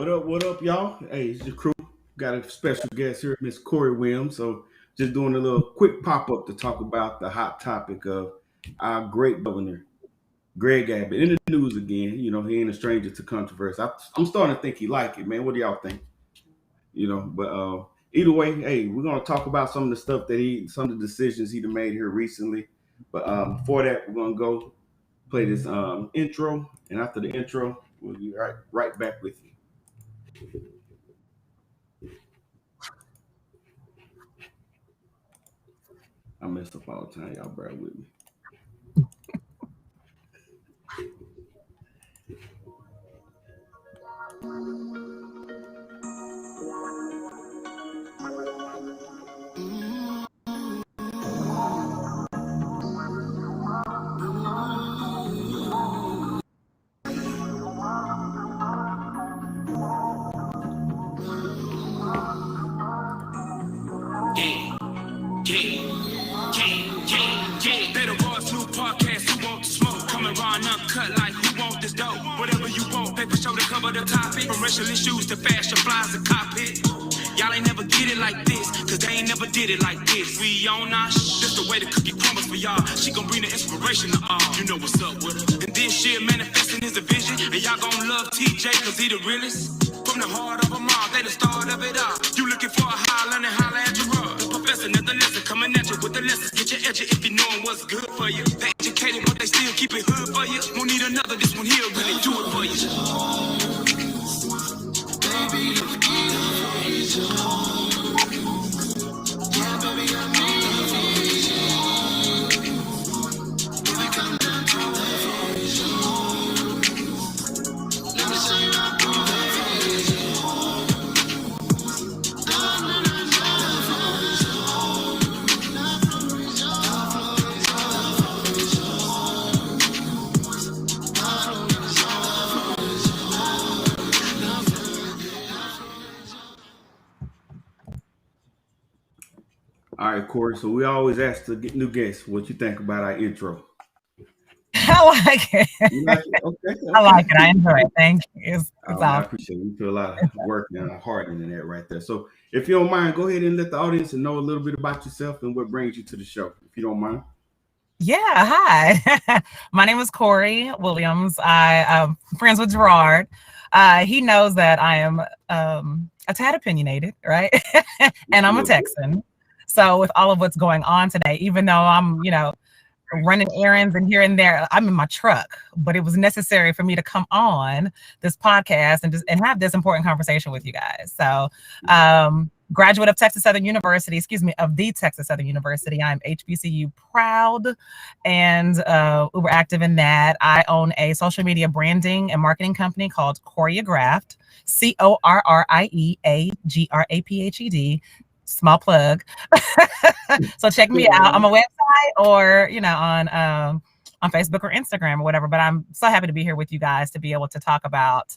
What up, y'all? Hey, it's your crew. Got a special guest here, Miss Corey Williams. So, just doing a little quick pop up to talk about the hot topic of our great governor, Greg Abbott, in the news again. He ain't a stranger to controversy. I'm starting to think he like it, man. What do y'all think? But either way, hey, we're gonna talk about some of the stuff some of the decisions he done made here recently. But before that, we're gonna go play this intro, and after the intro, we'll be right back with you. I messed up all the time. Y'all bear with me. They the Roy's new podcast, who want the smoke? Coming raw and uncut like who want this dope? Whatever you want, paper show to cover the topic. From racial issues to fashion flies to cockpit. Y'all ain't never get it like this, cause they ain't never did it like this. We on our this the way the cookie crumbles for y'all. She gon' bring the inspiration to all. You know what's up with her. And this shit manifesting is a vision. And y'all gon' love TJ cause he the realest. From the heart of them all, they the start of it all. You looking for a high, learning holla at your rug. The professor, nothing lesson, coming at you with the lessons. Get your edge if you knowin' what's good for you. They educated, but they still keep it hood for you. Won't need another, this one here'll really do it for you. Baby, I need you. Yeah, baby, I need you. Baby, come down to the vision. Let me show you how to All right, Corey. So we always ask the new guests what you think about our intro. I like it. You like it? Okay. I like it. I enjoy it. Thank you. It's awesome. I appreciate it. We put a lot of work and heart into that right there. So if you don't mind, go ahead and let the audience know a little bit about yourself and what brings you to the show, if you don't mind. Yeah, hi. My name is Corey Williams. I'm friends with Gerard. He knows that I am a tad opinionated, right? And I'm a Texan. So with all of what's going on today, even though I'm, running errands and here and there, I'm in my truck, but it was necessary for me to come on this podcast and have this important conversation with you guys. So graduate of the Texas Southern University. I'm HBCU proud and uber active in that. I own a social media branding and marketing company called Choreographed, CORRIEAGRAPHED. Small plug. So check me out on my website or on Facebook or Instagram or whatever. But I'm so happy to be here with you guys to be able to talk about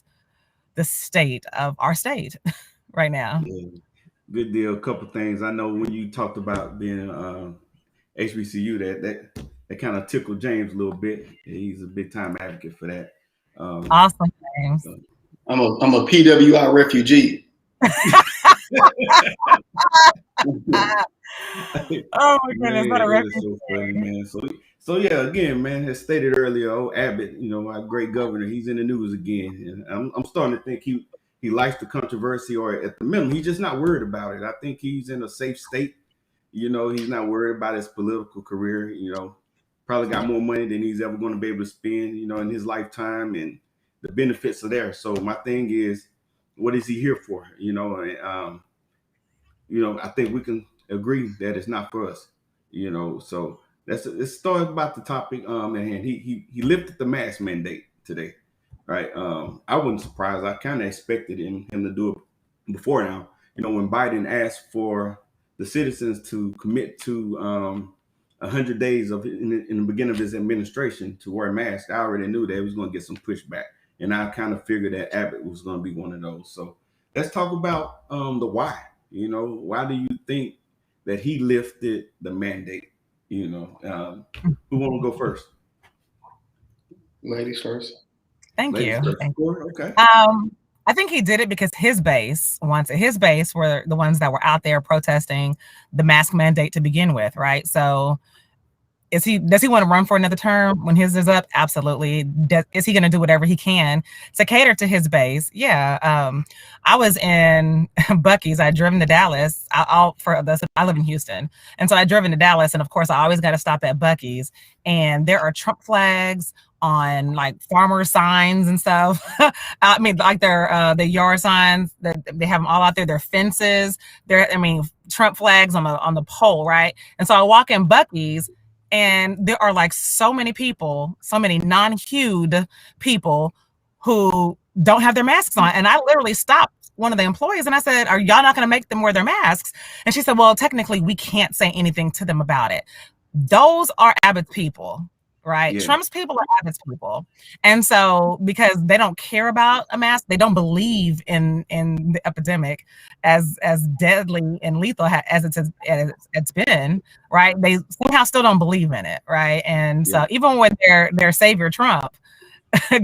the state of our state right now. Yeah. Good deal. A couple things. I know when you talked about being HBCU, that kind of tickled James a little bit. He's a big time advocate for that. Awesome, James. I'm a PWI refugee. Oh my goodness, what a refugee. So funny, man. So yeah, again, man, as stated earlier, Abbott, our great governor, he's in the news again, and I'm starting to think he likes the controversy, or at the minimum, he's just not worried about it. I think he's in a safe state. He's not worried about his political career. Probably got more money than he's ever going to be able to spend, in his lifetime, and the benefits are there. So my thing is, what is he here for? I think we can agree that it's not for us. So let's start about the topic at hand. He lifted the mask mandate today, right? I wasn't surprised. I kind of expected him to do it before now. When Biden asked for the citizens to commit to 100 days in the beginning of his administration to wear masks, I already knew that he was going to get some pushback, and I kind of figured that Abbott was going to be one of those. So let's talk about the why. Why do you think that he lifted the mandate? Who want to go first? Ladies first. Thank you. Okay. I think he did it because his base wants it. His base were the ones that were out there protesting the mask mandate to begin with, right? So does he want to run for another term when his is up? Absolutely. Is he going to do whatever he can to cater to his base? Yeah. I was in Buc-ee's. I'd driven to Dallas. I live in Houston. And so I drove into Dallas. And of course, I always got to stop at Buc-ee's. And there are Trump flags on like farmer signs and stuff. I mean, like their yard signs, they have them all out there. Their fences, Trump flags on the pole, right? And so I walk in Buc-ee's, and there are like so many people, so many non-hued people who don't have their masks on. And I literally stopped one of the employees and I said, are y'all not going to make them wear their masks? And she said, well, technically we can't say anything to them about it. Those are Abbott's people, right? Yeah. Trump's people are Abbott's people. And so because they don't care about a mask, they don't believe in the epidemic as deadly and lethal as it's been, right? They somehow still don't believe in it, right? And so even when their savior Trump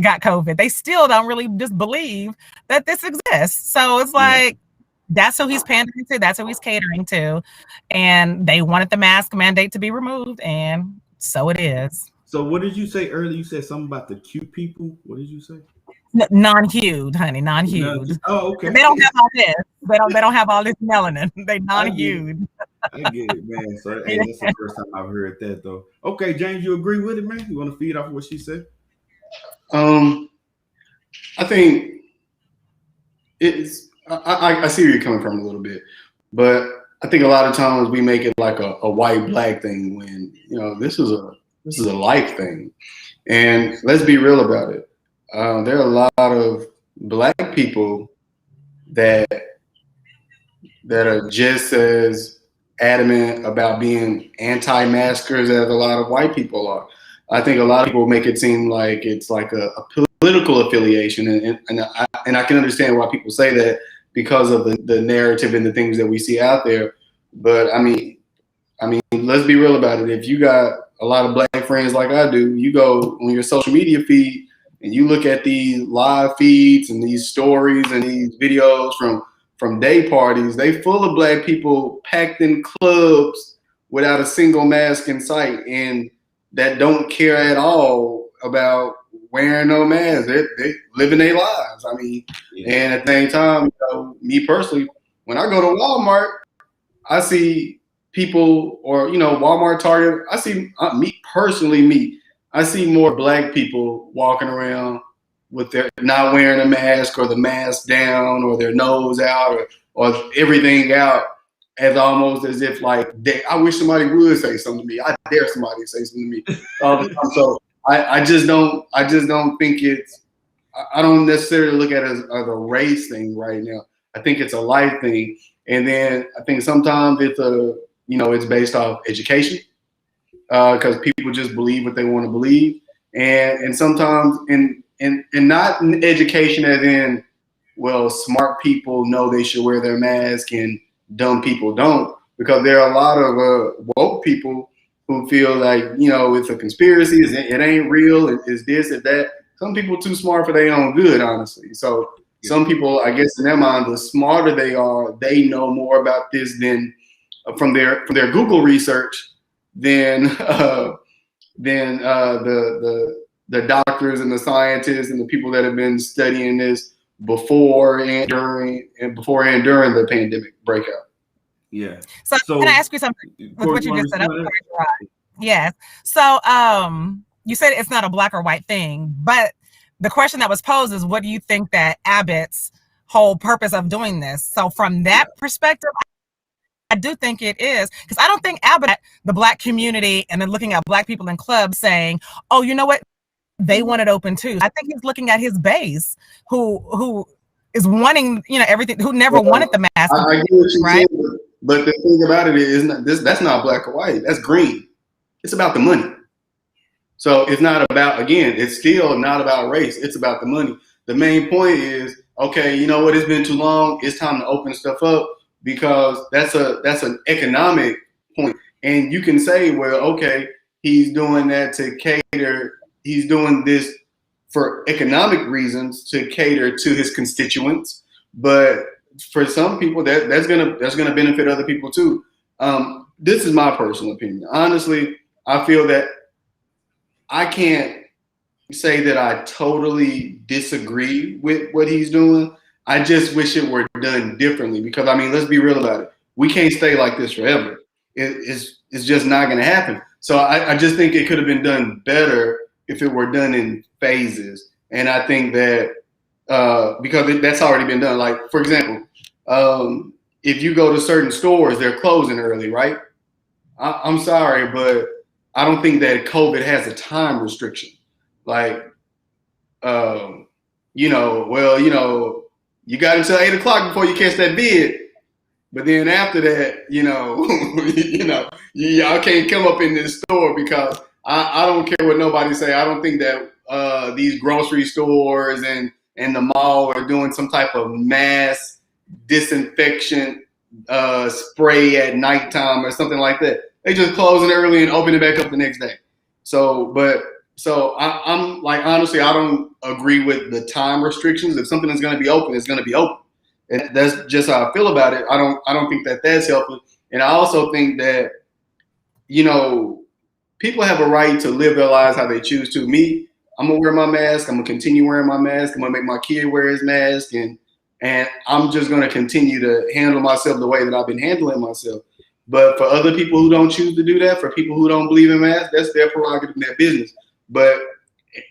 got COVID, they still don't really just believe that this exists. So it's like, that's who he's pandering to, that's who he's catering to. And they wanted the mask mandate to be removed, and so it is. So what did you say earlier? You said something about the cute people. What did you say? Non-hued, honey, non-hued. Oh, okay. They don't have all this. They don't have all this melanin. They non-hued. I get it, man. So hey, that's the first time I've heard that, though. Okay, James, you agree with it, man? You want to feed off what she said? I think it's. I see where you're coming from a little bit, but I think a lot of times we make it like a white black thing when this is a life thing, and let's be real about it. There are a lot of black people that are just as adamant about being anti-maskers as a lot of white people are. I think a lot of people make it seem like it's like a political affiliation, and I can understand why people say that because of the narrative and the things that we see out there. But I mean, let's be real about it. If you got a lot of black friends like I do, you go on your social media feed and you look at these live feeds and these stories and these videos from day parties, they full of black people packed in clubs without a single mask in sight, and that don't care at all about wearing no mask. They living their lives. I mean, and at the same time, me personally, when I go to Walmart, I see people, or Walmart, Target. I see I see more black people walking around with their not wearing a mask, or the mask down, or their nose out, or everything out, as almost as if like I wish somebody would say something to me. I dare somebody to say something to me all the time. So I just don't think it's. I don't necessarily look at it as a race thing right now. I think it's a life thing, and then I think sometimes it's it's based off education, because people just believe what they want to believe, and sometimes in not in education as in, well, smart people know they should wear their mask and dumb people don't, because there are a lot of woke people who feel like it's a conspiracy, it ain't real, it's this and that. Some people too smart for their own good, honestly. So some people, I guess, in their mind, the smarter they are, they know more about this than from their Google research than the doctors and the scientists and the people that have been studying this before and during the pandemic breakout. Yeah. So can I ask you something with what you just said? Yes. So you said it's not a black or white thing, but the question that was posed is, what do you think that Abbott's whole purpose of doing this? So from that perspective, I do think it is, because I don't think Abbott, the black community, and then looking at black people in clubs saying, oh, you know what? They want it open too. I think he's looking at his base who is wanting, everything, who never wanted the mask. I get what you're saying, but the thing about it is that's not black or white. That's green. It's about the money. So it's not about, again, it's still not about race. It's about the money. The main point is, okay, you know what? It's been too long. It's time to open stuff up, because that's an economic point. And you can say, well, okay, he's doing that to cater. He's doing this for economic reasons to cater to his constituents, but for some people that's gonna benefit other people too. This is my personal opinion. Honestly, I feel that I can't say that I totally disagree with what he's doing. I just wish it were done differently because I mean, let's be real about it. We can't stay like this forever. It's just not going to happen. So I just think it could have been done better if it were done in phases. And I think that because that's already been done. Like, for example, if you go to certain stores, they're closing early, right? I'm sorry, but I don't think that COVID has a time restriction. Like, you got until 8 o'clock before you catch that bid. But then after that, y'all can't come up in this store because I don't care what nobody say. I don't think that these grocery stores and the mall are doing some type of mass disinfection spray at nighttime or something like that. They just closing early and open it back up the next day. So I'm like, honestly, I don't agree with the time restrictions. If something is going to be open, it's going to be open. And that's just how I feel about it. I don't think that that's helpful. And I also think that, people have a right to live their lives how they choose to. Me, I'm going to wear my mask. I'm going to continue wearing my mask. I'm going to make my kid wear his mask. And I'm just going to continue to handle myself the way that I've been handling myself. But for other people who don't choose to do that, for people who don't believe in masks, that's their prerogative and their business. But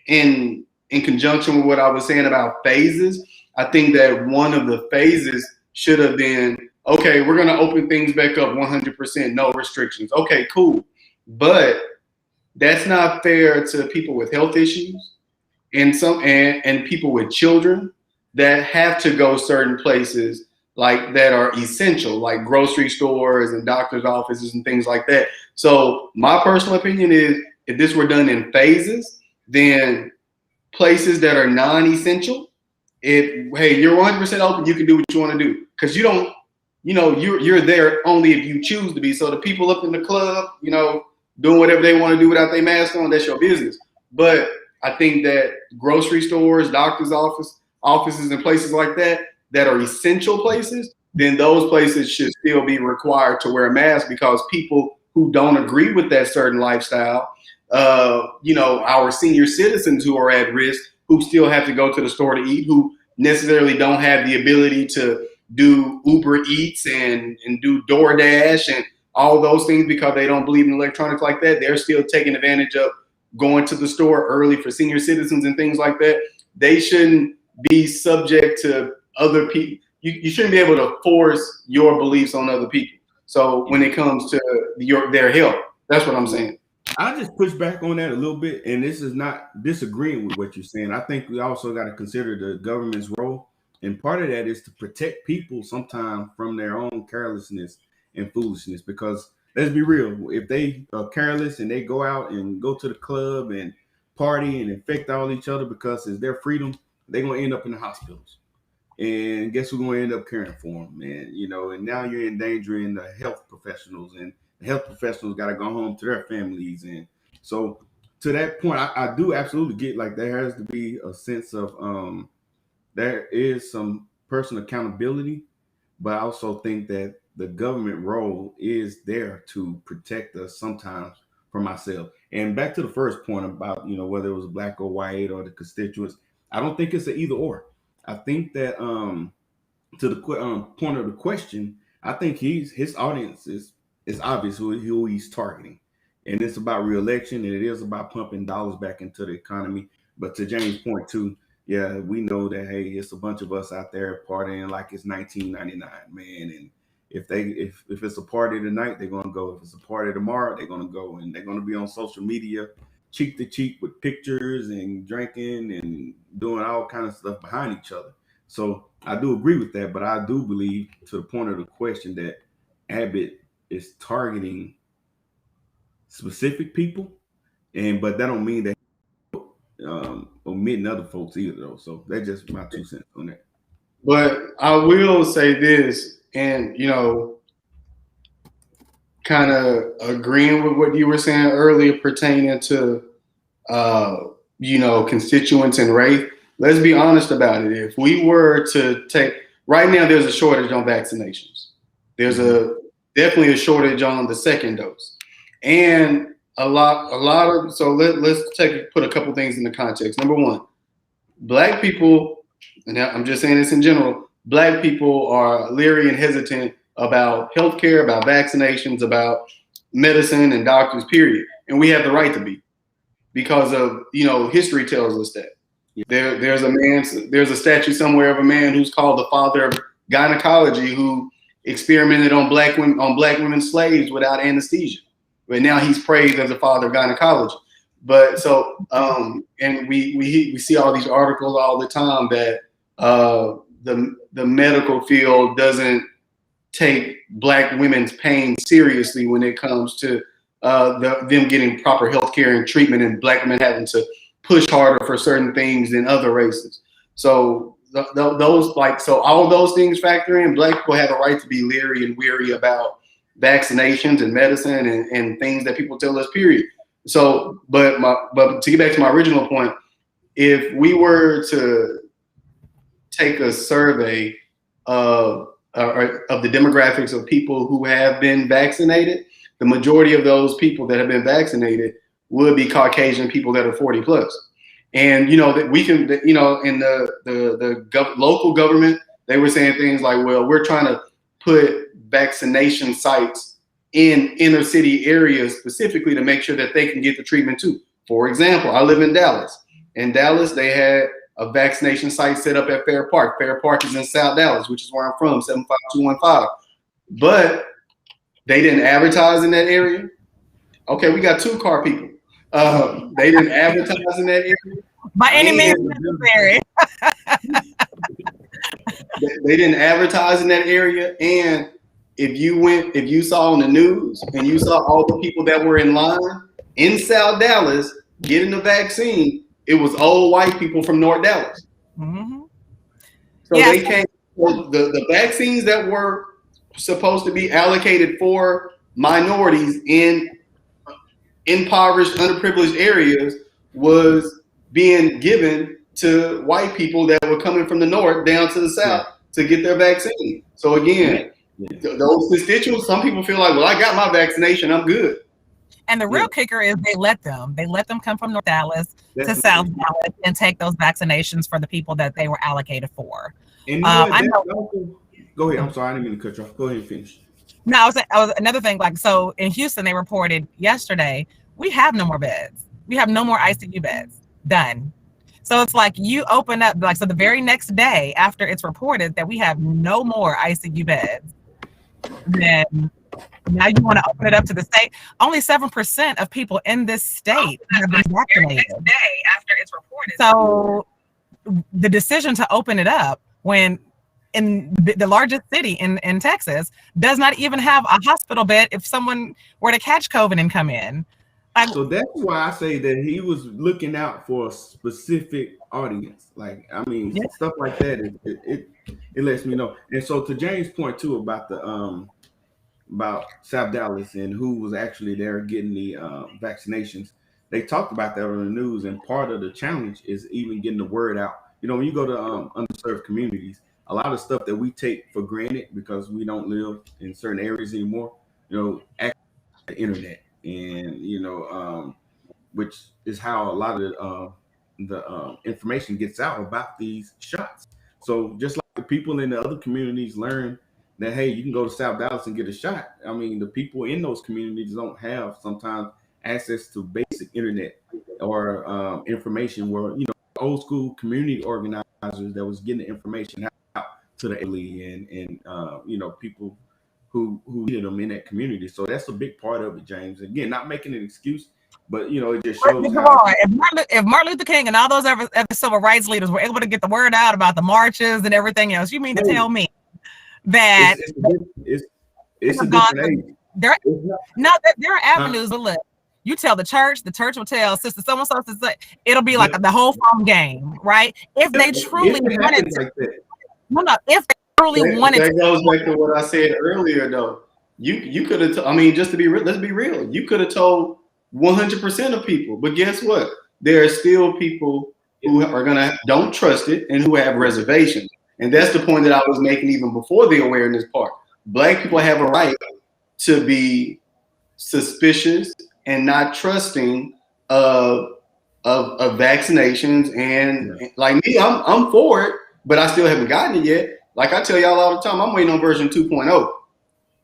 in conjunction with what I was saying about phases, I think that one of the phases should have been, okay, we're going to open things back up 100%, no restrictions. Okay, cool. But that's not fair to people with health issues and people with children that have to go certain places like that are essential, like grocery stores and doctor's offices and things like that. So my personal opinion is if this were done in phases, then places that are non-essential, hey, you're 100% open, you can do what you want to do. Because you're there only if you choose to be. So the people up in the club, doing whatever they want to do without their mask on, that's your business. But I think that grocery stores, doctor's offices and places like that are essential places, then those places should still be required to wear a mask because people who don't agree with that certain lifestyle, our senior citizens who are at risk, who still have to go to the store to eat, who necessarily don't have the ability to do Uber Eats and do DoorDash and all those things because they don't believe in electronics like that. They're still taking advantage of going to the store early for senior citizens and things like that. They shouldn't be subject to other people. You shouldn't be able to force your beliefs on other people. So when it comes to their health, that's what I'm saying. I'll just push back on that a little bit, and this is not disagreeing with what you're saying. I think we also got to consider the government's role, and part of that is to protect people sometimes from their own carelessness and foolishness. Because let's be real, if they are careless and they go out and go to the club and party and infect all each other because it's their freedom, they're gonna end up in the hospitals. And guess who's gonna end up caring for them? And now you're endangering the health professionals, and the health professionals got to go home to their families. And so to that point, I do absolutely get like there has to be a sense of there is some personal accountability, but I also think that the government role is there to protect us sometimes from ourselves. And back to the first point about whether it was black or white or the constituents, I don't think it's an either or. I think that to the point of the question, I think his audience is obvious who he's targeting, and it's about re-election, and it is about pumping dollars back into the economy. But to James' point too, yeah, we know that hey, it's a bunch of us out there partying like it's 1999, man. And if it's a party tonight, they're gonna go. If it's a party tomorrow, they're gonna go, and they're gonna be on social media, cheek to cheek with pictures and drinking and doing all kind of stuff behind each other. So I do agree with that, but I do believe, to the point of the question, that Abbott is targeting specific people, but that don't mean that omitting other folks either, though. So that's just my 2 cents on that. But I will say this, and kind of agreeing with what you were saying earlier pertaining to constituents and race. Let's be honest about it. If we were to take right now, there's a shortage on vaccinations. There's definitely a shortage on the second dose, and a lot of. So let's put a couple things into context. Number one, Black people, and I'm just saying this in general. Black people are leery and hesitant about healthcare, about vaccinations, about medicine and doctors. Period, and we have the right to be, because of history tells us that. There's a statue somewhere of a man who's called the father of gynecology, who experimented on black women slaves without anesthesia. But now he's praised as a father of gynecology. But so and we see all these articles all the time that the medical field doesn't take Black women's pain seriously when it comes to them getting proper health care and treatment, and Black women having to push harder for certain things than other races. So all of those things factor in. Black people have a right to be leery and weary about vaccinations and medicine and things that people tell us, period. So, but to get back to my original point, if we were to take a survey of the demographics of people who have been vaccinated, the majority of those people that have been vaccinated would be Caucasian people that are 40 plus. And, that we can, in the local government, they were saying things like, well, we're trying to put vaccination sites in inner city areas specifically to make sure that they can get the treatment too. For example, I live in Dallas. In Dallas, they had a vaccination site set up at Fair Park. Fair Park is in South Dallas, which is where I'm from, 75215. But they didn't advertise in that area. Okay, we got 2-car people. They didn't advertise in that area. By any means necessary. They didn't advertise in that area. And if you saw on the news and you saw all the people that were in line in South Dallas getting the vaccine, it was old white people from North Dallas. Mm-hmm. So they came. The vaccines that were supposed to be allocated for minorities in impoverished, underprivileged areas was being given to white people that were coming from the north down to the south to get their vaccine. So again, those constituents, some people feel like, well, I got my vaccination, I'm good. And the real kicker is they let them come from North Dallas to South Dallas and take those vaccinations for the people that they were allocated for. And go ahead. I'm sorry, I didn't mean to cut you off. Go ahead and finish. No, I was another thing. So in Houston, they reported yesterday, we have no more beds. We have no more ICU beds. Done. So it's like you open up, so the very next day after it's reported that we have no more ICU beds, then now you want to open it up to the state. Only 7% of people in this state have been vaccinated. Next day after it's reported. So the decision to open it up when in the largest city in Texas does not even have a hospital bed if someone were to catch COVID and come in. So that's why I say that he was looking out for a specific audience. Stuff like that. It lets me know. And so to James' point too about the about South Dallas and who was actually there getting the vaccinations, they talked about that on the news. And part of the challenge is even getting the word out. When you go to underserved communities, a lot of stuff that we take for granted because we don't live in certain areas anymore, access to the internet. And which is how a lot of the information gets out about these shots. So just like the people in the other communities learn that, hey, you can go to South Dallas and get a shot. I mean, the people in those communities don't have sometimes access to basic internet or information where old school community organizers that was getting the information out to the elderly and people who needed them in that community. So that's a big part of it, James. Again, not making an excuse, but it just shows if Martin Luther King and all those other civil rights leaders were able to get the word out about the marches and everything else, you mean to tell me that it's a different age. There are avenues to look. You tell the church will tell sister so-and-so, it'll be like the whole phone game, right? If they truly wanted to. If they truly wanted to. That goes back to what I said earlier, though. You could have, just to be real, let's be real. You could have told 100% of people, but guess what? there are still people who don't trust it and who have reservations. And that's the point that I was making even before the awareness part. Black people have a right to be suspicious and not trusting of vaccinations. And like me, I'm for it, but I still haven't gotten it yet. Like I tell y'all all the time, I'm waiting on version 2.0.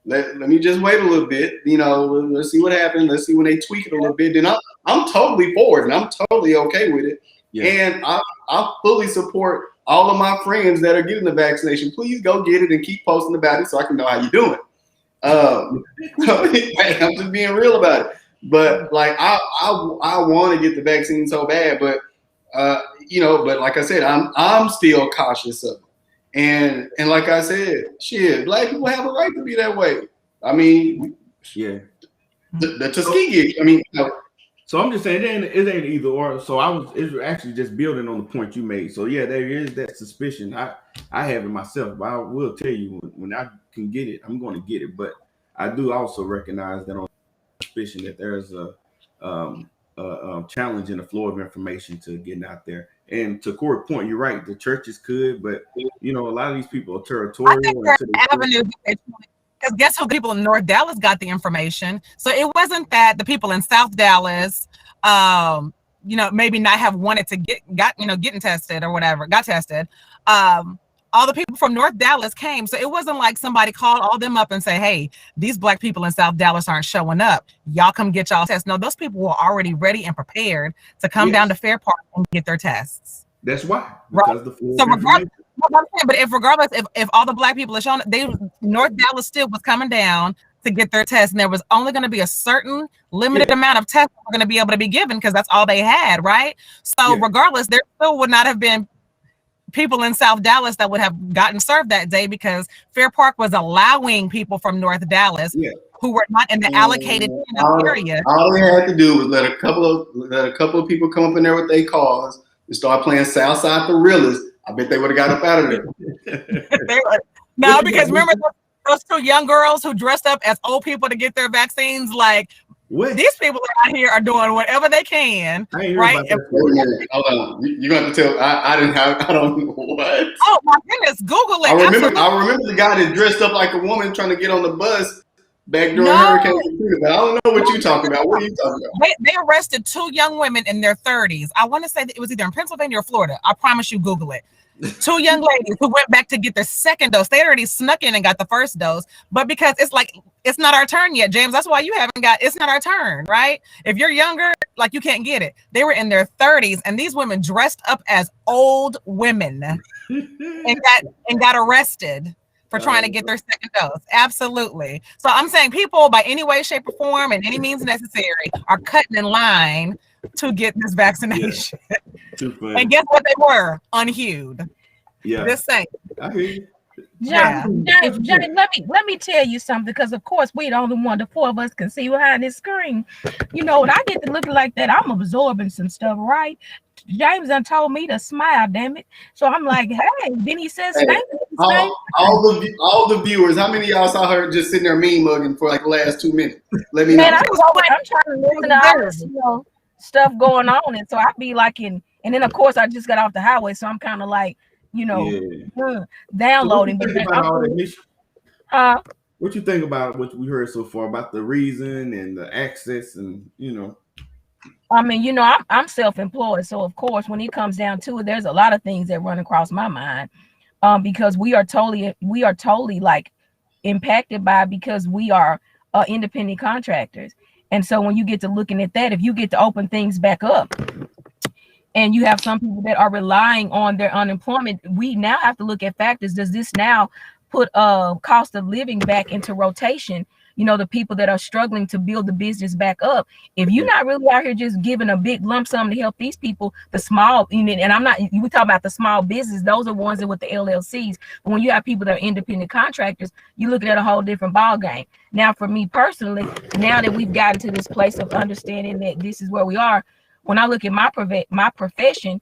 Let me just wait a little bit. Let's see what happens. Let's see when they tweak it a little bit. Then I'm totally for it, and I'm totally okay with it. Yeah. And I fully support all of my friends that are getting the vaccination. Please go get it and keep posting about it so I can know how you're doing. I'm just being real about it. But like I want to get the vaccine so bad, but but like I said, I'm still cautious of it. And like I said, shit, Black people have a right to be that way. I mean, yeah, the Tuskegee. I mean, So I'm just saying it ain't either or. So it's actually just building on the point you made. So yeah, there is that suspicion. I have it myself, but I will tell you when I can get it, I'm going to get it. But I do also recognize that on suspicion that there's a challenge in the flow of information to getting out there. And to Corey's point, you're right. The churches could, but a lot of these people are territorial. I think there's avenue. Because guess who? People in North Dallas got the information. So it wasn't that the people in South Dallas, maybe not have wanted to getting tested or whatever, got tested. All the people from North Dallas came. So it wasn't like somebody called all them up and say, hey, these Black people in South Dallas aren't showing up. Y'all come get y'all tests. No, those people were already ready and prepared to come down to Fair Park and get their tests. That's why. Because regardless, if all the Black people are showing, North Dallas still was coming down to get their tests, and there was only going to be a certain limited amount of tests that were going to be able to be given because that's all they had, right? So regardless, there still would not have been people in South Dallas that would have gotten served that day because Fair Park was allowing people from North Dallas who were not in the allocated area. All they had to do was let a couple of people come up in there with their cars and start playing Southside for Realists. I bet they would have got up out of there. No, because remember those two young girls who dressed up as old people to get their vaccines? Like, these people out here are doing whatever they can, right? Hold on, you're going to tell. I don't know what. Oh my goodness, Google it. I remember the guy that dressed up like a woman trying to get on the bus back during Hurricane Katrina. But I don't know what you're talking about. What are you talking about? They arrested two young women in their 30s. I want to say that it was either in Pennsylvania or Florida. I promise you, Google it. Two young ladies who went back to get their second dose. They already snuck in and got the first dose, but because it's not our turn yet, James. That's why you haven't got. It's not our turn, right? If you're younger, like you can't get it. They were in their 30s, and these women dressed up as old women and got arrested for trying to get their second dose. Absolutely. So I'm saying people, by any way, shape, or form, and any means necessary, are cutting in line to get this vaccination. And guess what they were? Unhued. Yeah. This thing. I hear you. James, let me tell you something, because of course we the only one, the four of us can see behind this screen. When I get to looking like that, I'm absorbing some stuff, right? James done told me to smile, damn it. So I'm like, hey, then he says, all the viewers, how many of y'all saw her just sitting there mean mugging for like the last 2 minutes? Let me know. I'm trying to listen to all this, stuff going on, and so I'd be like and then of course I just got off the highway, so I'm kind of like downloading. What you think about what we heard so far about the reason and the access and I mean, I'm self-employed, so of course when it comes down to it, there's a lot of things that run across my mind, because we are totally like impacted by, because we are independent contractors. And so when you get to looking at that, if you get to open things back up and you have some people that are relying on their unemployment, we now have to look at factors. Does this now put cost of living back into rotation? The people that are struggling to build the business back up. If you're not really out here just giving a big lump sum to help these people, the small, and we talk about the small business, those are ones that with the LLCs. But when you have people that are independent contractors, you're looking at a whole different ball game. Now, for me personally, now that we've gotten to this place of understanding that this is where we are, when I look at my profession,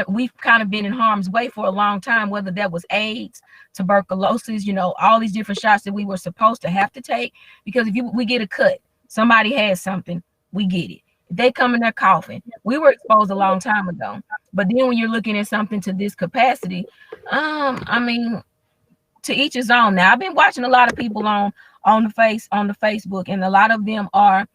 we've kind of been in harm's way for a long time, whether that was AIDS, tuberculosis, all these different shots that we were supposed to have to take, because if we get a cut, somebody has something, we get it. They come in there coughing. We were exposed a long time ago. But then when you're looking at something to this capacity, I mean, to each his own. Now I've been watching a lot of people on the Facebook, and a lot of them are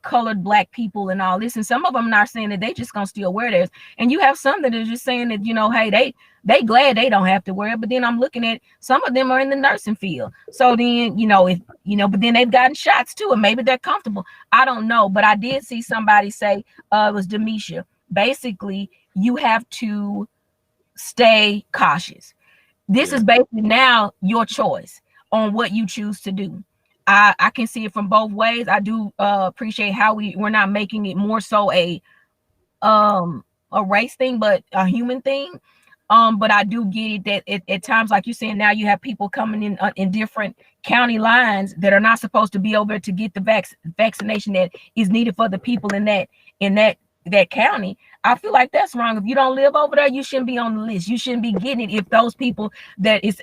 colored Black people and all this, and some of them are saying that they just gonna still wear theirs, and you have some that are just saying that, you know, hey, they glad they don't have to wear it. But then I'm looking at some of them are in the nursing field, so then, you know, if you know, but then they've gotten shots too, and maybe they're comfortable. I don't know, but I did see somebody say it was Demisha, basically you have to stay cautious. This is basically now your choice on what you choose to do. I can see it from both ways. I do appreciate how we're not making it more so a race thing, but a human thing. But I do get it that at times, like you're saying, now you have people coming in different county lines that are not supposed to be over to get the vaccination that is needed for the people in that county. I feel like that's wrong. If you don't live over there, you shouldn't be on the list. You shouldn't be getting it if those people that it's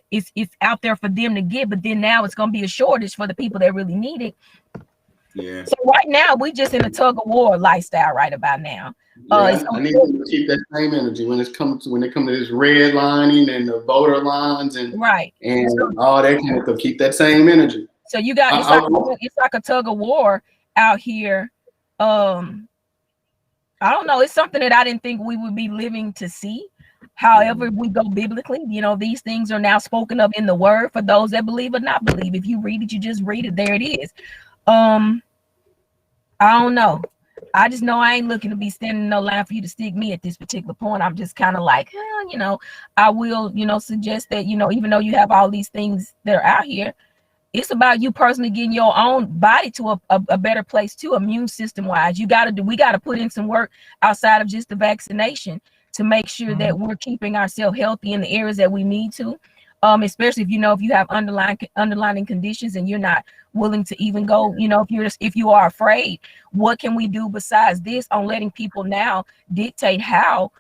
out there for them to get, but then now it's going to be a shortage for the people that really need it. Yeah. So right now we just in a tug of war lifestyle right about now. I need to keep that same energy when it comes to this redlining and the voter lines and all that kind of stuff. Keep that same energy. So you got it's like a tug of war out here. I don't know. It's something that I didn't think we would be living to see. However, we go biblically, you know, these things are now spoken of in the word for those that believe or not believe. If you read it, you just read it. There it is. I don't know. I just know I ain't looking to be standing in no line for you to stick me at this particular point. I'm just kind of like, you know, I will, you know, suggest that, you know, even though you have all these things that are out here, it's about you personally getting your own body to a better place too, immune system wise. We got to put in some work outside of just the vaccination to make sure that we're keeping ourselves healthy in the areas that we need to. Especially if you have underlying conditions and you're not willing to even go, you know, if you are afraid, what can we do besides this on letting people now dictate how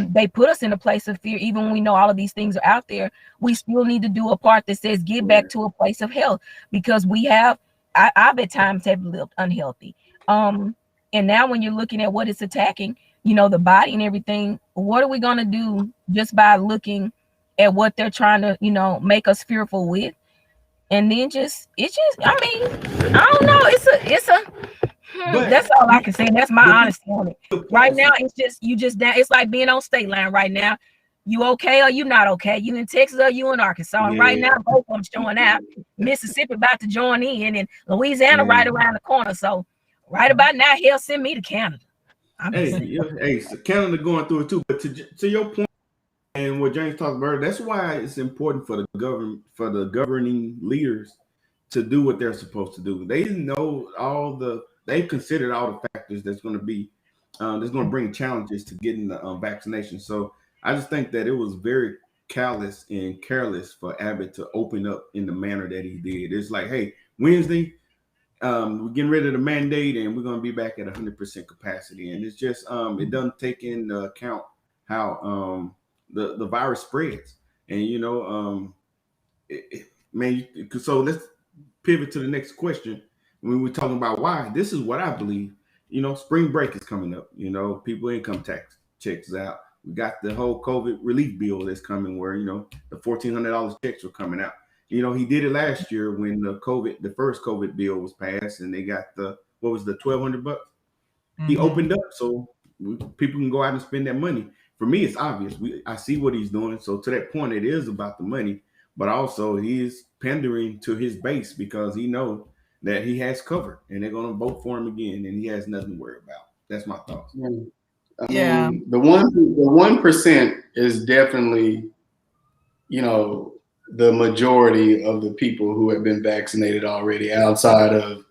they put us in a place of fear? Even when we know all of these things are out there, we still need to do a part that says get back to a place of health, because I've at times have lived unhealthy. And now when you're looking at what it's attacking, you know, the body and everything, what are we going to do just by looking at what they're trying to, you know, make us fearful with? And then I mean, I don't know. That's all I can say. That's my honesty on it. Right now, it's like being on state line right now. You okay or you not okay? You in Texas or you in Arkansas? And right now, both of them showing out. Mississippi about to join in, and Louisiana right around the corner. So right about now, hell, send me to Canada. So Canada going through it too. But to your point, and what James talked about, that's why it's important for the governing leaders to do what they're supposed to do. They know they've considered all the factors that's going to bring challenges to getting the vaccination. So I just think that it was very callous and careless for Abbott to open up in the manner that he did. It's like, hey, Wednesday, we're getting rid of the mandate and we're going to be back at 100% capacity. And it's just, it doesn't take into account how the virus spreads. And, you know, so let's pivot to the next question. When we're talking about why, this is what I believe. You know, spring break is coming up. You know, people income tax checks out. We got the whole COVID relief bill that's coming where, you know, the $1,400 checks are coming out. You know, he did it last year when the first COVID bill was passed and they got the $1,200 bucks. He opened up so people can go out and spend that money. For me, it's obvious. I see what he's doing. So to that point, it is about the money, but also he is pandering to his base because he knows that he has covered and they're going to vote for him again and he has nothing to worry about. That's my thoughts. I mean, the 1% is definitely, you know, the majority of the people who have been vaccinated already outside of,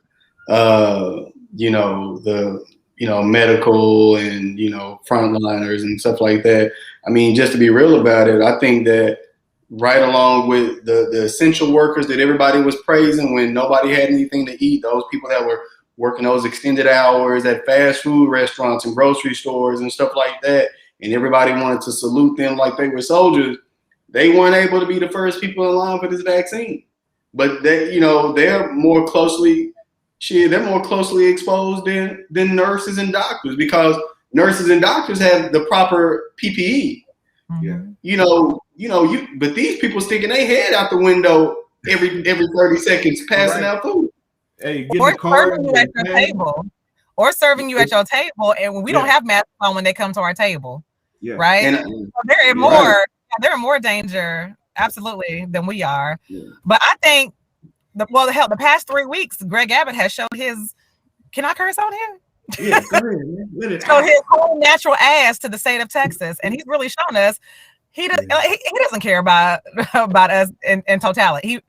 you know, the, you know, medical and, you know, frontliners and stuff like that. I mean, just to be real about it, I think that right along with the essential workers that everybody was praising when nobody had anything to eat, those people that were working those extended hours at fast food restaurants and grocery stores and stuff like that, and everybody wanted to salute them like they were soldiers, they weren't able to be the first people in line for this vaccine. But they, you know, they're more closely shit, they're more closely exposed than nurses and doctors, because nurses and doctors have the proper PPE. Yeah. But these people sticking their head out the window every 30 seconds, passing out food. Hey, get Or the card. serving you at your table. Or serving you at your table, and we don't have masks on when they come to our table. Yeah. Right? And so they're in more danger, absolutely, than we are. Yeah. But I think the past 3 weeks, Greg Abbott has showed his, can I curse on him? Yeah, go ahead, man. Let it Showed out. his whole natural ass to the state of Texas, and he's really shown us he doesn't care about us in totality.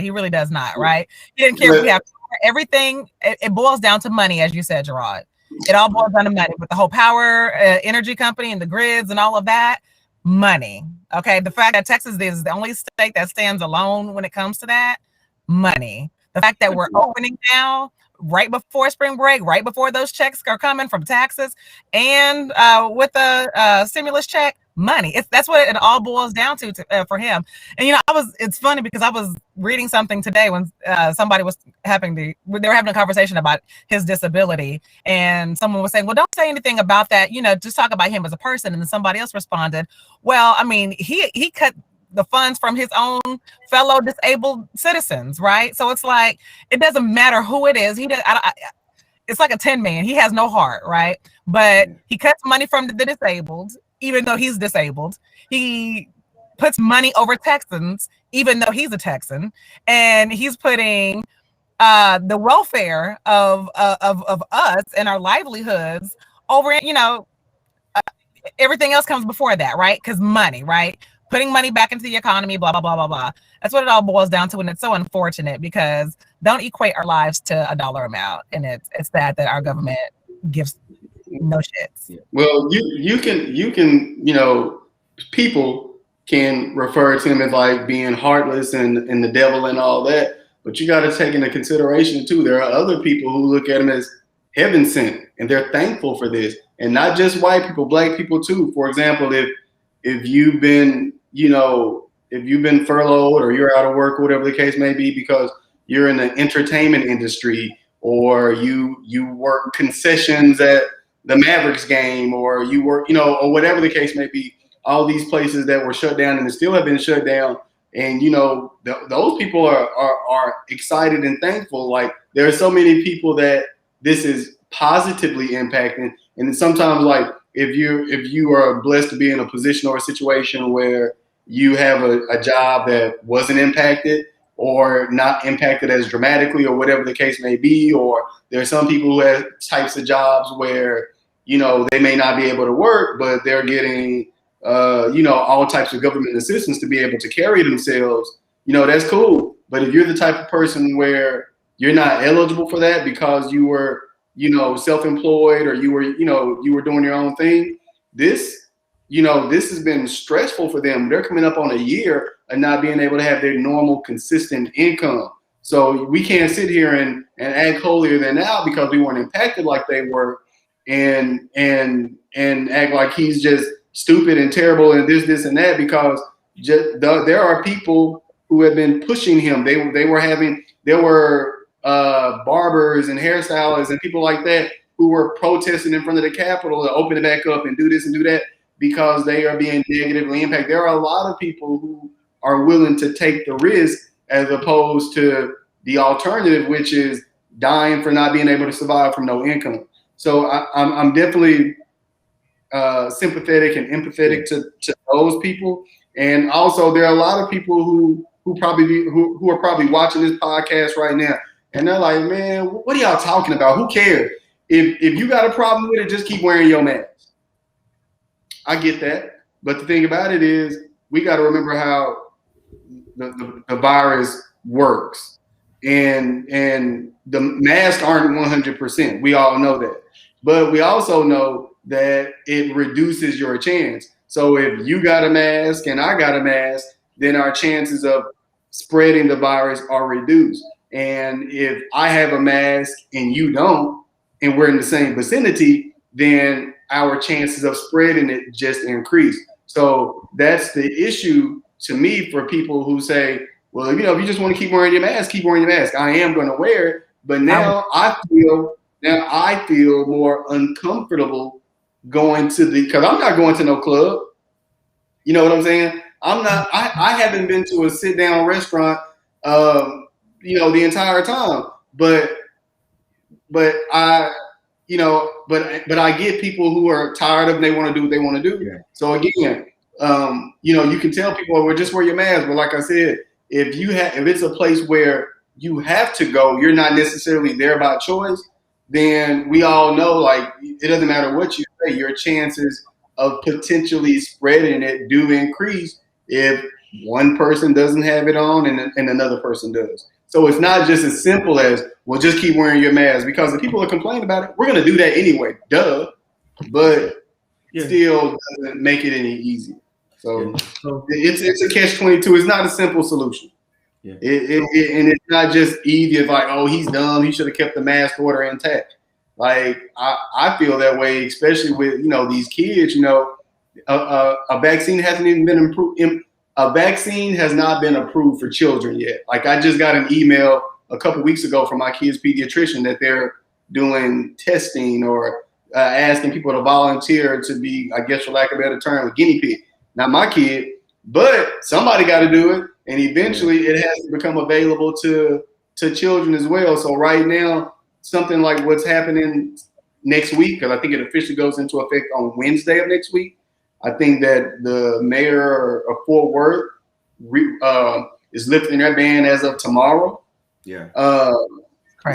He really does not, right? He didn't care if we have everything. It boils down to money, as you said, Gerard. It all boils down to money, with the whole power energy company and the grids and all of that. Money. Okay. The fact that Texas is the only state that stands alone when it comes to that, money. The fact that we're opening now, right before spring break, right before those checks are coming from taxes, and with the stimulus check, money. That's what it all boils down to for him. And it's funny because I was reading something today when somebody was they were having a conversation about his disability, and someone was saying, well, don't say anything about that, just talk about him as a person. And then somebody else responded, well, I mean, he cut the funds from his own fellow disabled citizens, right? So it's like, it doesn't matter who it is. It's like a tin man. He has no heart, right? But he cuts money from the disabled, even though he's disabled. He puts money over Texans, even though he's a Texan. And he's putting the welfare of us and our livelihoods over, everything else comes before that, right? Because money, right? Putting money back into the economy, blah, blah, blah, blah, blah. That's what it all boils down to. And it's so unfortunate because don't equate our lives to a dollar amount. And it's sad that our government gives no shits. Well, you can, people can refer to him as like being heartless and the devil and all that. But you got to take into consideration too, there are other people who look at him as heaven sent, and they're thankful for this. And not just white people, black people too. For example, if you've been furloughed or you're out of work or whatever the case may be because you're in the entertainment industry, or you work concessions at the Mavericks game, or you work, or whatever the case may be, all these places that were shut down and still have been shut down. And, those people are excited and thankful. Like, there are so many people that this is positively impacting. And sometimes, like, if you are blessed to be in a position or a situation where you have a job that wasn't impacted or not impacted as dramatically or whatever the case may be, or there are some people who have types of jobs where, they may not be able to work, but they're getting, all types of government assistance to be able to carry themselves, that's cool. But if you're the type of person where you're not eligible for that because you were, self-employed, or you were doing your own thing, this has been stressful for them. They're coming up on a year of not being able to have their normal, consistent income. So we can't sit here and act holier than thou because we weren't impacted like they were, and act like he's just stupid and terrible and this and that, because there are people who have been pushing him. There were barbers and hairstylists and people like that who were protesting in front of the Capitol to open it back up and do this and do that because they are being negatively impacted. There are a lot of people who are willing to take the risk as opposed to the alternative, which is dying for not being able to survive from no income. So I'm definitely sympathetic and empathetic to those people. And also, there are a lot of people who are probably watching this podcast right now, and they're like, man, what are y'all talking about? Who cares? If you got a problem with it, just keep wearing your mask. I get that. But the thing about it is, we got to remember how the virus works. And the masks aren't 100%. We all know that. But we also know that it reduces your chance. So if you got a mask and I got a mask, then our chances of spreading the virus are reduced. And if I have a mask and you don't, and we're in the same vicinity, then our chances of spreading it just increase. So that's the issue to me for people who say, well, if you just want to keep wearing your mask, keep wearing your mask. I am going to wear it, But now I feel more uncomfortable going to because I'm not going to no club. You know what I'm saying? I haven't been to a sit down restaurant, the entire time. But I, but I get people who are tired of, they want to do what they want to do. Yeah. So again, you can tell people, well, just wear your mask. But like I said, if it's a place where you have to go, you're not necessarily there by choice, then we all know, like, it doesn't matter what you say, your chances of potentially spreading it do increase if one person doesn't have it on and another person does. So it's not just as simple as, well, just keep wearing your mask, because if people are complaining about it, we're going to do that anyway, duh. But still doesn't make it any easier. So it's a catch-22. It's not a simple solution. Yeah. And it's not just easy. It's like, oh, he's dumb, he should have kept the mask order intact. Like, I feel that way, especially with, these kids. A vaccine hasn't even been improved. A vaccine has not been approved for children yet. Like, I just got an email a couple weeks ago from my kid's pediatrician that they're doing testing or asking people to volunteer to be, I guess for lack of a better term, a guinea pig. Not my kid, but somebody got to do it. And eventually it has to become available to children as well. So right now, something like what's happening next week, because I think it officially goes into effect on Wednesday of next week. I think that the mayor of Fort Worth is lifting their ban as of tomorrow. Yeah.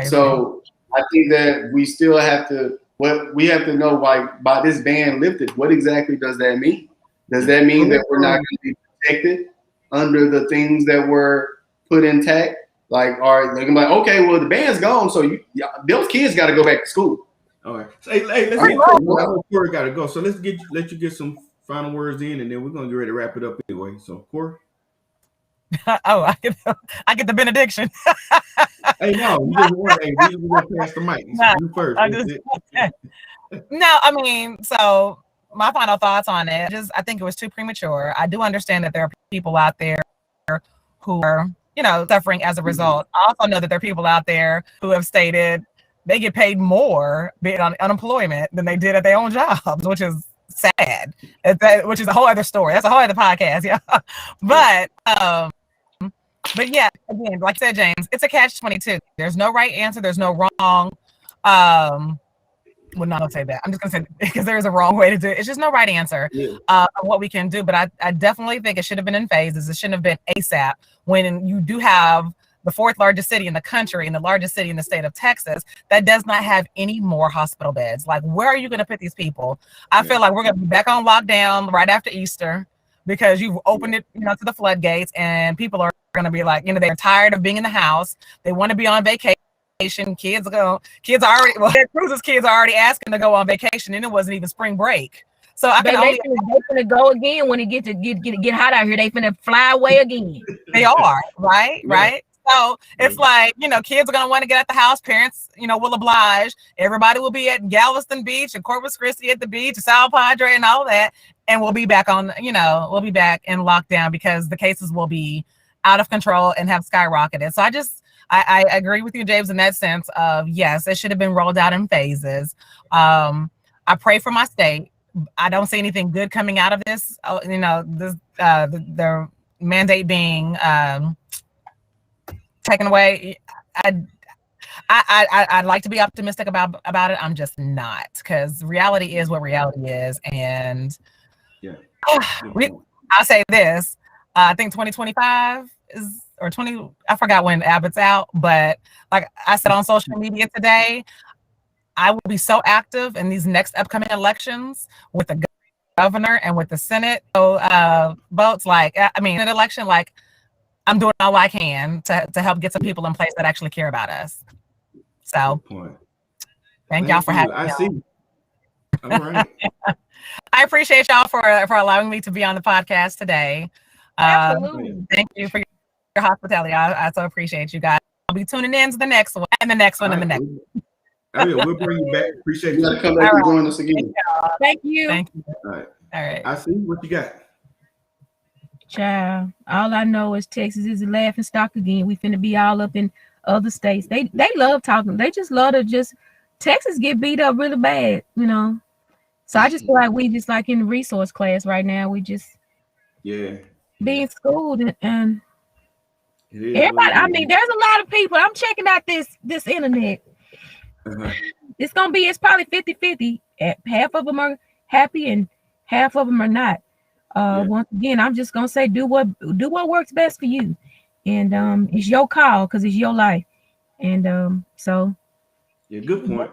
So I think that we still have to, we have to know, like, by this ban lifted, what exactly does that mean? Does that mean that we're not going to be protected under the things that were put intact? Like, all right, I'm like, okay, well, the ban's gone, so those kids got to go back to school. All right. So, hey, let's get Corey got to go. So let's let you get some final words in, and then we're gonna get ready to wrap it up anyway. So, Corey. I get the benediction. Hey, no, we just want to pass the mic. You first. No, I mean, so my final thoughts on it, I think it was too premature. I do understand that there are people out there who are, suffering as a result. I also know that there are people out there who have stated they get paid more being on unemployment than they did at their own jobs, which is sad. Which is a whole other story. That's a whole other podcast, yeah. But yeah, again, like I said, James, it's a catch-22. There's no right answer. There's no wrong. Well, no, don't say that. I'm just gonna say, because there is a wrong way to do it. It's just no right answer of what we can do. But I definitely think it should have been in phases. It shouldn't have been ASAP. When you do have the fourth largest city in the country and the largest city in the state of Texas that does not have any more hospital beds. Like, where are you going to put these people? I feel like we're going to be back on lockdown right after Easter, because you've opened it, to the floodgates, and people are going to be like, they're tired of being in the house. They want to be on vacation. Kids are already asking to go on vacation, and it wasn't even spring break. So they finna go again when it get hot out here. They finna fly away again. They are, right? Yeah. Right. So it's like, kids are going to want to get at the house. Parents, will oblige. Everybody will be at Galveston Beach and Corpus Christi at the beach, South Padre and all that. And we'll be back we'll be back in lockdown because the cases will be out of control and have skyrocketed. So I agree with you, James, in that sense of, yes, it should have been rolled out in phases. I pray for my state. I don't see anything good coming out of this. The mandate being taken away. I'd like to be optimistic about it. I'm just not, because reality is what reality is. And I'll say this. I think 2025 is, or 20, I forgot when Abbott's out, but like I said on social media today, I will be so active in these next upcoming elections with the governor and with the Senate votes. An election, like, I'm doing all I can to help get some people in place that actually care about us. So thank y'all for having me. I see. All right. I appreciate y'all for allowing me to be on the podcast today. Absolutely. Thank you for your hospitality. I so appreciate you guys. I'll be tuning in to the next one and the next one and the next one. We'll bring you back. Appreciate you. You got to come back and join us again. Thank you. Thank you. All right. All right. I see. What you got? Child, all I know is Texas is a laughing stock again. We finna be all up in other states. They love talking. They just love to just Texas get beat up really bad, you know. So I just feel like we just like in the resource class right now. We just being schooled and everybody. I mean, there's a lot of people. I'm checking out this internet. It's probably 50-50. Half of them are happy and half of them are not. Once again, I'm just gonna say do what works best for you, and it's your call because it's your life, and so good point.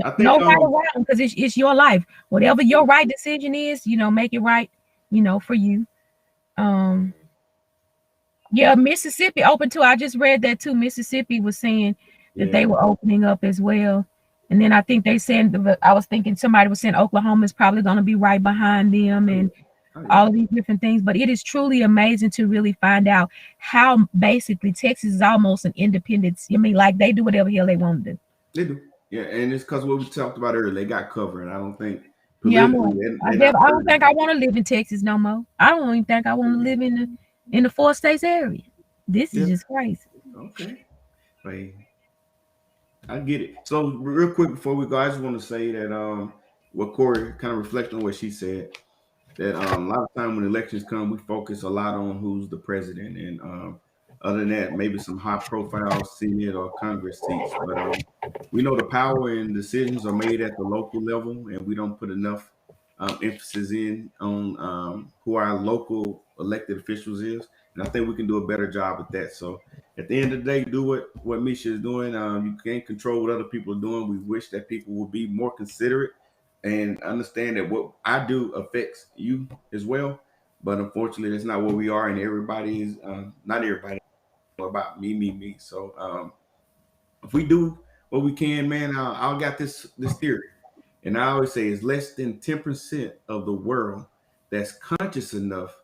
I think no right or wrong because it's your life. Whatever your right decision is, you know, make it right, you know, for you. Mississippi open too. I just read that too. Mississippi was saying that they were opening up as well. And then I think they said, I was thinking somebody was saying Oklahoma is probably going to be right behind them and all of these different things. But it is truly amazing to really find out how basically Texas is almost an independence. I mean, like they do whatever hell they want to do. They do. Yeah. And it's because what we talked about earlier, they got covered. And I don't think. I don't think I want to live in Texas no more. I don't even think I want to live in the 4 states area. This is just crazy. Okay. Wait. I get it. So real quick before we go, I just want to say that what Corey kind of reflect on what she said, that a lot of time when elections come, we focus a lot on who's the president, and other than that, maybe some high profile Senate or Congress seats. But we know the power and decisions are made at the local level, and we don't put enough emphasis on who our local elected officials is. And I think we can do a better job with that. So at the end of the day, do what Misha is doing. You can't control what other people are doing. We wish that people would be more considerate and understand that what I do affects you as well. But unfortunately, that's not where we are. And everybody's not everybody about me. So if we do what we can, man, I got this theory. And I always say it's less than 10% of the world that's conscious enough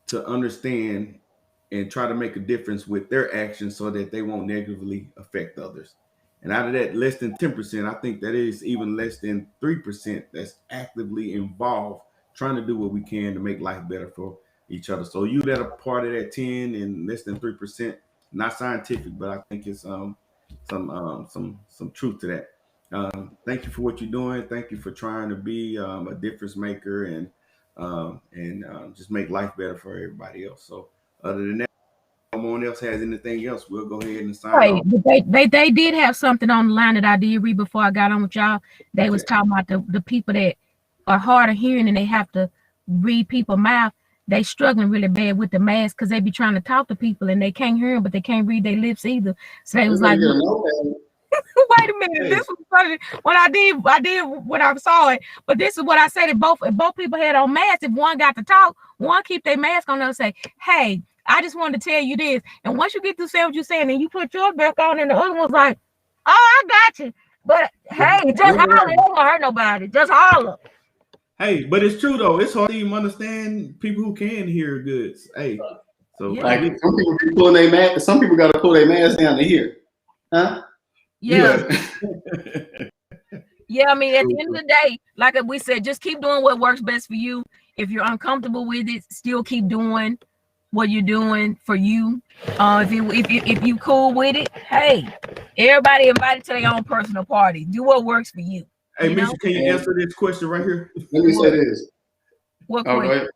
to understand and try to make a difference with their actions so that they won't negatively affect others. And out of that less than 10%, I think that is even less than 3% that's actively involved trying to do what we can to make life better for each other. So you that are part of that 10 and less than 3%, not scientific, but I think it's some truth to that. Thank you for what you're doing. Thank you for trying to be a difference maker and just make life better for everybody else. So other than that, if no one else has anything else, we'll go ahead and sign off. But they did have something on the line that I did read before I got on with y'all. They was talking about the people that are hard of hearing and they have to read people's mouth. They struggling really bad with the mask because they be trying to talk to people and they can't hear them, but they can't read their lips either. So they was like, wait a minute, this was funny. When I did when I saw it, but this is what I said. If both people had on masks, if one got to talk, one keep their mask on and say, hey, I just wanted to tell you this. And once you get to say what you're saying, and you put yours back on, and the other one's like, oh, I got you. But hey, just holler. It won't hurt nobody. Just holler. Hey, but it's true though. It's hard to even understand people who can hear good. Hey, so like some people be pulling their mask. Some people got to pull their mask down to hear. Huh? Yeah. I mean, at the end of the day, like we said, just keep doing what works best for you. If you're uncomfortable with it, still keep doing what you're doing for you. If you cool with it, hey, everybody invited to their own personal party. Do what works for you. Hey, Misha, can you answer this question right here? Let me say this. What question?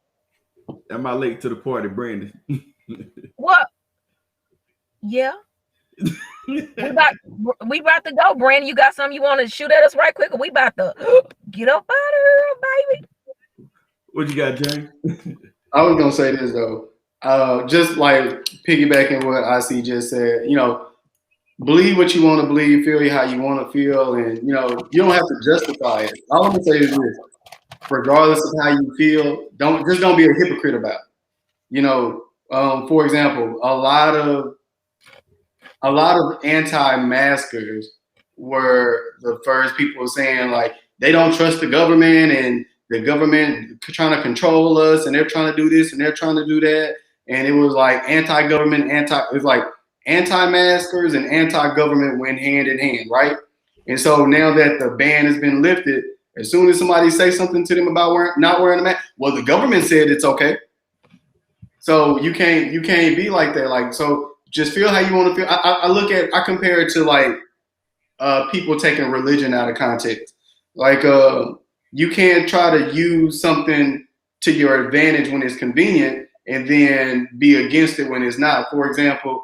Am I late to the party, Brandon? What? Yeah. we about to go, Brandon. You got something you want to shoot at us right quick? Or we about to get up out of here, baby. What you got, James? I was gonna say this though. Just like piggybacking what IC just said, you know, believe what you want to believe, feel how you want to feel, and you know, you don't have to justify it. All I'm gonna say is this: regardless of how you feel, don't be a hypocrite about it. You know, for example, a lot of anti-maskers were the first people saying like they don't trust the government and the government trying to control us and they're trying to do this and they're trying to do that. And it was like anti-government, it was like anti-maskers and anti-government went hand in hand, right? And so now that the ban has been lifted, as soon as somebody says something to them about not wearing a mask, well, the government said it's okay. So you can't be like that. Like, so just feel how you want to feel. I compare it to like people taking religion out of context. Like you can't try to use something to your advantage when it's convenient and then be against it when it's not. For example,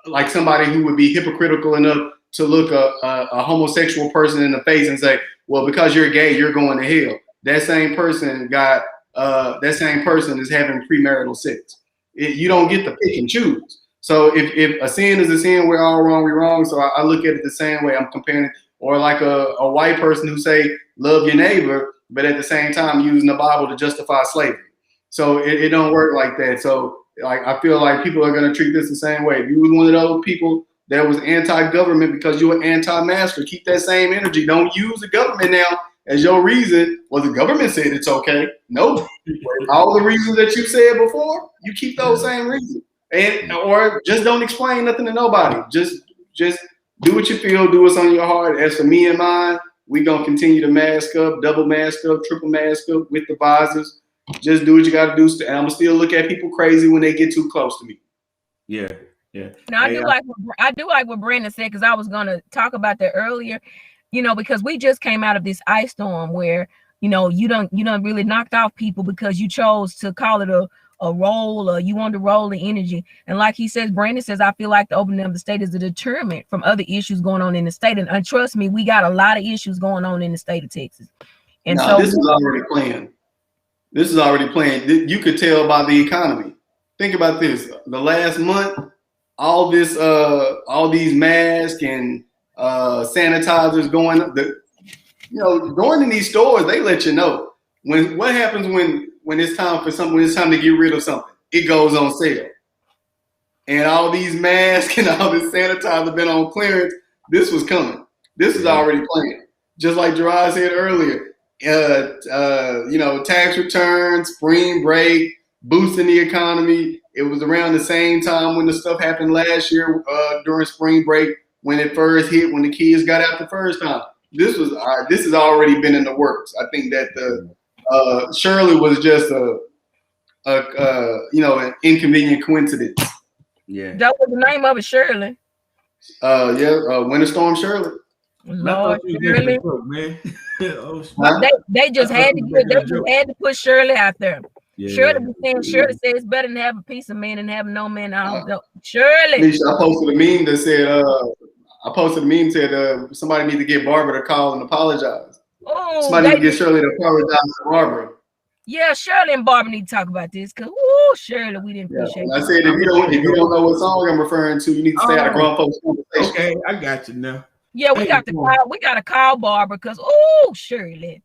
like somebody who would be hypocritical enough to look a homosexual person in the face and say, well, because you're gay, you're going to hell. That same person is having premarital sex. You don't get to pick and choose. So if a sin is a sin, we're all wrong, we're wrong. So I look at it the same way. I'm comparing it, or like a white person who say, love your neighbor, but at the same time using the Bible to justify slavery. So it don't work like that. So like I feel like people are gonna treat this the same way. If you was one of those people that was anti-government because you were anti-master, keep that same energy. Don't use the government now as your reason. Well, the government said it's okay. No, all the reasons that you said before, you keep those same reasons. And or just don't explain nothing to nobody. Just do what you feel, do what's on your heart. As for me and mine, we gonna continue to mask up, double mask up, triple mask up with the visors. Just do what you gotta do. And I'm gonna still look at people crazy when they get too close to me. Yeah. Now, I do like what Brandon said, because I was gonna talk about that earlier. Because we just came out of this ice storm where you don't really knocked off people because you chose to call it a role, or you want to roll the energy. And like he says, Brandon says, I feel like the opening of the state is a deterrent from other issues going on in the state. And trust me, we got a lot of issues going on in the state of Texas. And so this is already playing. This is already playing. You could tell by the economy. Think about this. The last month, all these masks and sanitizers going. Going in these stores, they let you know what happens when it's time for something. When it's time to get rid of something, it goes on sale. And all these masks and all this sanitizer been on clearance. This was coming. This is already playing. Just like Gerard said earlier. Tax returns, spring break, boosting the economy. It was around the same time when the stuff happened last year during spring break, when it first hit, when the kids got out the first time. This has already been in the works. I think that the Shirley was just an inconvenient coincidence. Yeah, that was the name of it, Shirley. Winter Storm Shirley. Lord, Shirley. Man. they just had to put Shirley out there. Yeah. Shirley said it's better than have a piece of man than have no man. Shirley. I posted a meme that said, somebody need to get Barbara to call and apologize. Oh, somebody need to get Shirley to apologize to Barbara. Yeah, Shirley and Barbara need to talk about this, because Shirley, we didn't appreciate it. I said if you don't know what song I'm referring to, you need to stay out of grown folks' conversation. Okay, I got you now. Yeah, we got to call Barbara, because Shirley.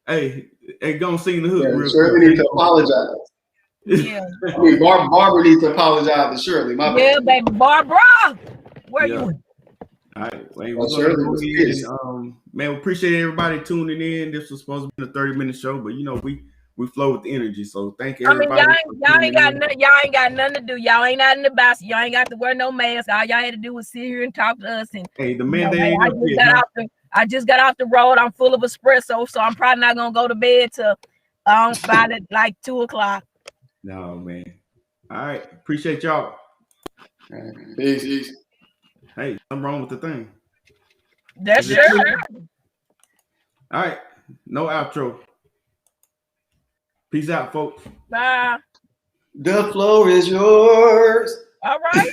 Hey, gonna sing the hook. Yeah, Shirley needs to apologize. Yeah. Barbara needs to apologize to Shirley. My bad. Baby, Barbara, where you? All right, man, we appreciate everybody tuning in. This was supposed to be a 30-minute show, but we flow with the energy. So thank everybody. Y'all ain't got nothing to do. Y'all ain't out in the bus. Y'all ain't got to wear no mask. All y'all had to do was sit here and talk to us. And hey, the man, I just got off the road. I'm full of espresso, so I'm probably not gonna go to bed till by like 2:00. No, man. All right, appreciate y'all. Peace. Hey, something wrong with the thing. That's sure. All right, no outro. Peace out, folks. Bye. The floor is yours. All right.